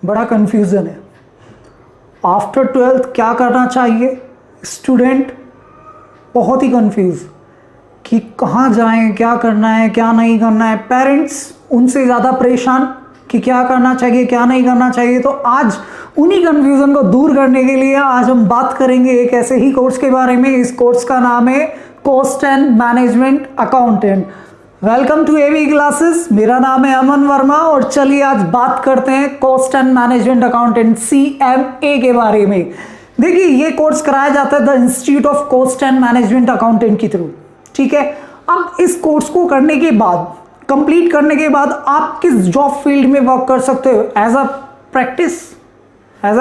बड़ा कन्फ्यूज़न है। After 12th क्या करना चाहिए, स्टूडेंट बहुत ही कंफ्यूज कि कहाँ जाएं, क्या करना है क्या नहीं करना है। पेरेंट्स उनसे ज़्यादा परेशान कि क्या करना चाहिए क्या नहीं करना चाहिए। तो आज उन्हीं कन्फ्यूज़न को दूर करने के लिए आज हम बात करेंगे एक ऐसे ही कोर्स के बारे में। इस कोर्स का नाम है cost and management accountant. Welcome to AV classes. मेरा नाम है अमन वर्मा और चलिए आज बात करते हैं cost and management accountant CMA के बारे में। देखिए ये कोर्स कराया जाता है the institute of cost and management accountant के थ्रू, ठीक है। अब इस कोर्स को करने के बाद, कंप्लीट करने के बाद आप किस जॉब फील्ड में वर्क कर सकते हो। एज अ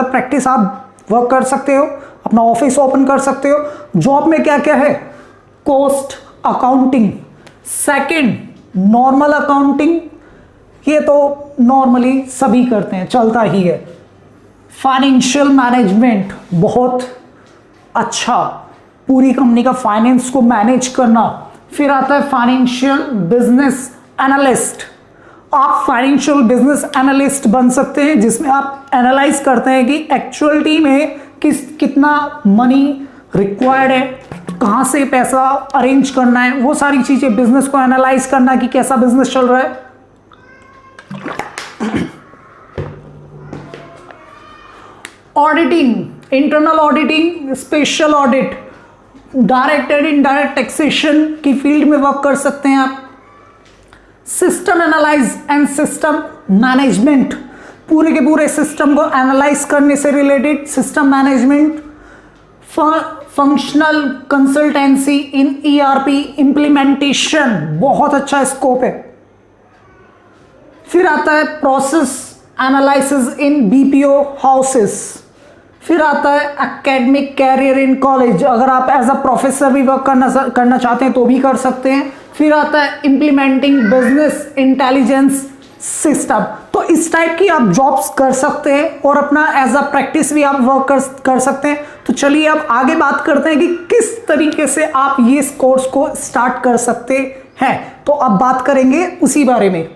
प्रैक्टिस आप वर्क कर सकते हो, अपना ऑफिस ओपन कर सकते हो। जॉब में क्या क्या है, cost accounting, second normal accounting, ये तो नॉर्मली सभी करते हैं, चलता ही है। फाइनेंशियल मैनेजमेंट बहुत अच्छा, पूरी कंपनी का फाइनेंस को मैनेज करना। फिर आता है फाइनेंशियल बिजनेस एनालिस्ट। आप फाइनेंशियल बिजनेस एनालिस्ट बन सकते हैं जिसमें आप एनालाइज करते हैं कि एक्चुअलिटी में कितना मनी रिक्वायर्ड है, कहाँ से पैसा अरेंज करना है, वो सारी चीजें, बिजनेस को एनालाइज करना कि कैसा बिजनेस चल रहा है। Auditing, internal auditing, special audit, direct and indirect taxation की फील्ड में वर्क कर सकते हैं आप। System analyse and system management, पूरे के पूरे सिस्टम को एनालाइज करने से related system management. Functional consultancy in ERP implementation, बहुत अच्छा स्कोप है। फिर आता है process analysis in BPO houses. फिर आता है एकेडमिक कैरियर इन कॉलेज, अगर आप एज अ प्रोफेसर भी वर्क करना चाहते हैं तो भी कर सकते हैं। फिर आता है इम्प्लीमेंटिंग बिजनेस इंटेलिजेंस सिस्टम। तो इस टाइप की आप जॉब्स कर सकते हैं और अपना एज अ प्रैक्टिस भी आप वर्क कर सकते हैं। तो चलिए अब आगे बात करते हैं कि किस तरीके से आप ये कोर्स को स्टार्ट कर सकते हैं। तो अब बात करेंगे उसी बारे में।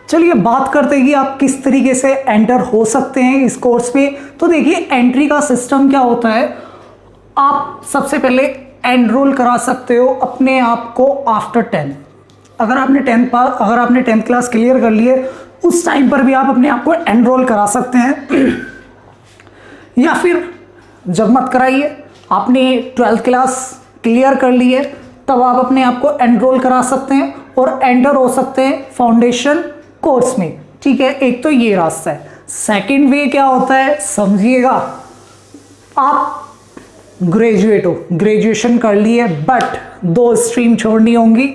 चलिए बात करते हैं कि आप किस तरीके से एंटर हो सकते हैं इस कोर्स में। तो देखिए एंट्री का सिस्टम क्या होता है, आप सबसे पहले एनरोल करा सकते हो अपने आप को आफ्टर 10। अगर आपने 10th क्लास क्लियर कर ली है उस टाइम पर भी आप अपने आप को एनरोल करा सकते हैं। या फिर जब मत कराइए, आपने 12th क्लास क्लियर कर ली है तब आप अपने आप को एनरोल करा सकते हैं और एंटर हो सकते हैं फाउंडेशन कोर्स में, ठीक है। एक तो ये रास्ता है। सेकंड वे क्या होता है समझिएगा, आप ग्रेजुएट हो, ग्रेजुएशन कर लिए बट 2 स्ट्रीम छोड़नी होंगी,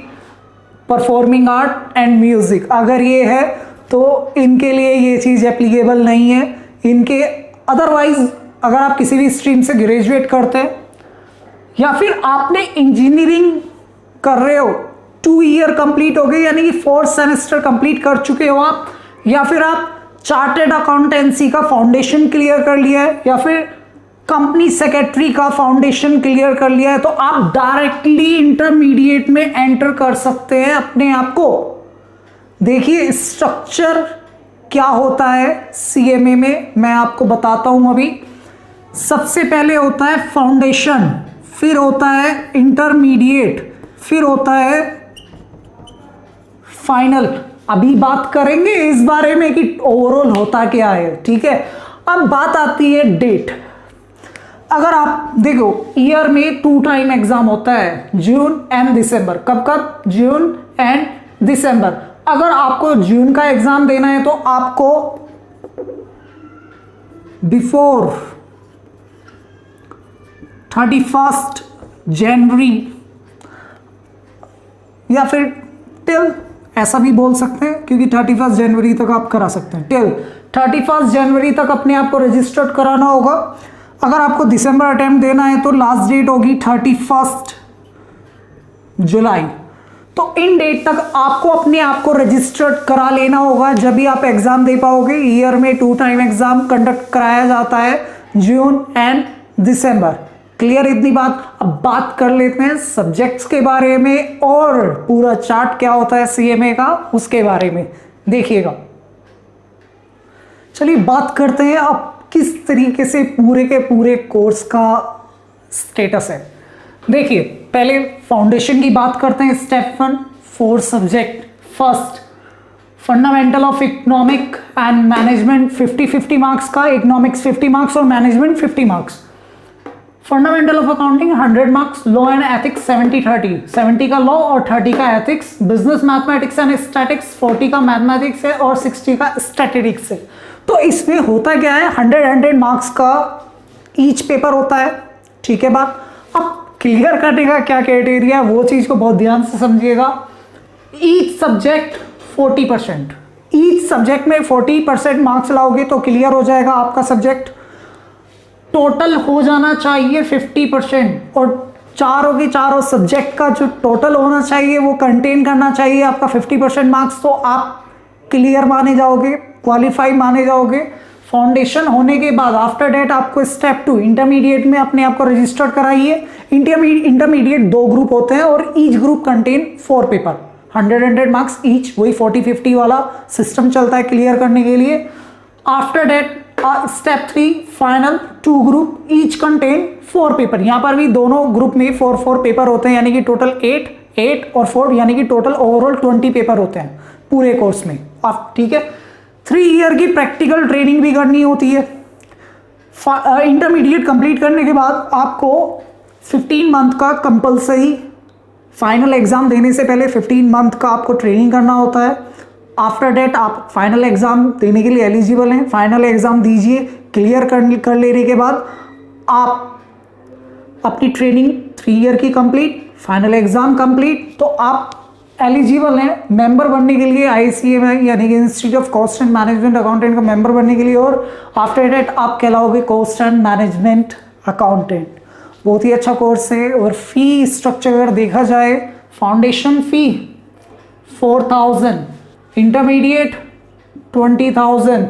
परफॉर्मिंग आर्ट एंड म्यूजिक। अगर ये है तो इनके लिए ये चीज़ एप्लीकेबल नहीं है। इनके अदरवाइज अगर आप किसी भी स्ट्रीम से ग्रेजुएट करते हैं या फिर आपने इंजीनियरिंग कर रहे हो, 2 ईयर कंप्लीट हो गए यानी कि 4th सेमेस्टर कंप्लीट कर चुके हो आप, या फिर आप चार्टेड अकाउंटेंसी का फाउंडेशन क्लियर कर लिया है या फिर कंपनी सेक्रेटरी का फाउंडेशन क्लियर कर लिया है, तो आप डायरेक्टली इंटरमीडिएट में एंटर कर सकते हैं अपने आप को। देखिए स्ट्रक्चर क्या होता है CMA में, मैं आपको बताता हूं अभी। सबसे पहले होता है फाउंडेशन, फिर होता है इंटरमीडिएट, फिर होता है फाइनल। अभी बात करेंगे इस बारे में कि ओवरऑल होता क्या है, ठीक है। अब बात आती है डेट। अगर आप देखो ईयर में 2 टाइम एग्जाम होता है, जून एंड दिसंबर। कब कब, जून एंड दिसंबर। अगर आपको जून का एग्जाम देना है तो आपको बिफोर 31 जनवरी या फिर टिल, ऐसा भी बोल सकते हैं क्योंकि 31 जनवरी तक आप करा सकते हैं, टिल 31 जनवरी तक अपने आप को रजिस्टर्ड कराना होगा। अगर आपको दिसंबर अटेम्प्ट देना है तो लास्ट डेट होगी 31 जुलाई। तो इन डेट तक आपको अपने आप को रजिस्टर्ड करा लेना होगा, जब भी आप एग्जाम दे पाओगे। ईयर में 2 टाइम एग्जाम कंडक्ट कराया जाता है, जून एंड दिसंबर। क्लियर इतनी बात। अब बात कर लेते हैं सब्जेक्ट्स के बारे में और पूरा चार्ट क्या होता है CMA का उसके बारे में। देखिएगा चलिए बात करते हैं अब किस तरीके से पूरे के पूरे कोर्स का स्टेटस है। देखिए पहले फाउंडेशन की बात करते हैं। Step 1 4 subject. First fundamental of economic and management 50-50 marks का, इकोनॉमिक्स 50 मार्क्स और management 50 marks. Fundamental of accounting 100 marks, law and ethics 70-30, 70 का लॉ और 30 का ethics. Business mathematics and statics 40 का मैथमेटिक्स है और 60 का स्टैटिस्टिक्स है। तो इसमें होता क्या है, 100 मार्क्स का ईच पेपर होता है, ठीक है बात। अब क्लियर करने का क्या क्राइटेरिया है वो चीज को बहुत ध्यान से समझिएगा। ईच सब्जेक्ट 40%, ईच सब्जेक्ट में 40% मार्क्स लाओगे तो क्लियर हो जाएगा आपका सब्जेक्ट। टोटल हो जाना चाहिए 50% और चारों सब्जेक्ट का जो टोटल होना चाहिए वो कंटेन करना चाहिए आपका 50% मार्क्स। तो आप क्लियर माने जाओगे, क्वालिफाई माने जाओगे। फाउंडेशन होने के बाद आफ्टर डेट आपको स्टेप 2 इंटरमीडिएट में अपने आप को रजिस्टर कराइए। इंटरमीडिएट 2 ग्रुप होते हैं और each group contain 4 paper, 100 marks each, वही 40-50 वाला सिस्टम चलता है क्लियर करने के लिए। After that step 3 final 2 group each contain 4 paper. यहां पर भी दोनों ग्रुप में 4 पेपर होते हैं, यानी कि टोटल 8 और 4 यानी कि टोटल ओवरऑल 20 पेपर होते हैं पूरे कोर्स में। आप ठीक है, 3 ईयर की प्रैक्टिकल ट्रेनिंग भी करनी होती है। इंटरमीडिएट कंप्लीट करने के बाद आपको 15 मंथ का कंपलसरी, फाइनल एग्जाम देने से पहले 15 मंथ का आपको ट्रेनिंग करना होता है। आफ्टर डेट आप फाइनल एग्जाम देने के लिए एलिजिबल हैं। फाइनल एग्जाम दीजिए, क्लियर कर लेने के बाद आप अपनी ट्रेनिंग 3 ईयर की कंप्लीट, फाइनल एग्जाम कंप्लीट, तो आप एलिजिबल हैं मेंबर बनने के लिए ICMI यानी कि institute of cost and management accountant का मेंबर बनने के लिए। और आफ्टर डेट आप कहलाओगे कॉस्ट एंड मैनेजमेंट अकाउंटेंट। बहुत ही अच्छा कोर्स है। और फी स्ट्रक्चर अगर देखा जाए, फाउंडेशन फी 4000, इंटरमीडिएट 20,000,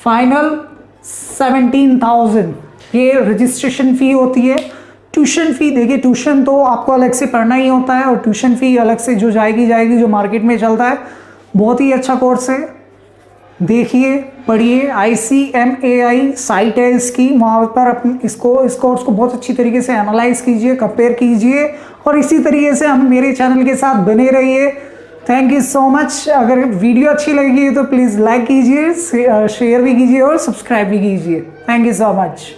फाइनल 17,000 ये रजिस्ट्रेशन फी होती है। ट्यूशन फी देखिए, ट्यूशन तो आपको अलग से पढ़ना ही होता है और ट्यूशन फी अलग से जो जाएगी जो मार्केट में चलता है। बहुत ही अच्छा कोर्स है, देखिए पढ़िए। ICMAI साइट है इसकी, वहाँ पर इस कोर्स को बहुत अच्छी तरीके से एनालाइज कीजिए, कंपेयर कीजिए और इसी तरीके से हम मेरे चैनल के साथ बने रहिए। Thank you so much. अगर वीडियो अच्छी लगी तो प्लीज़ लाइक कीजिए, शेयर भी कीजिए और सब्सक्राइब भी कीजिए। Thank you so much.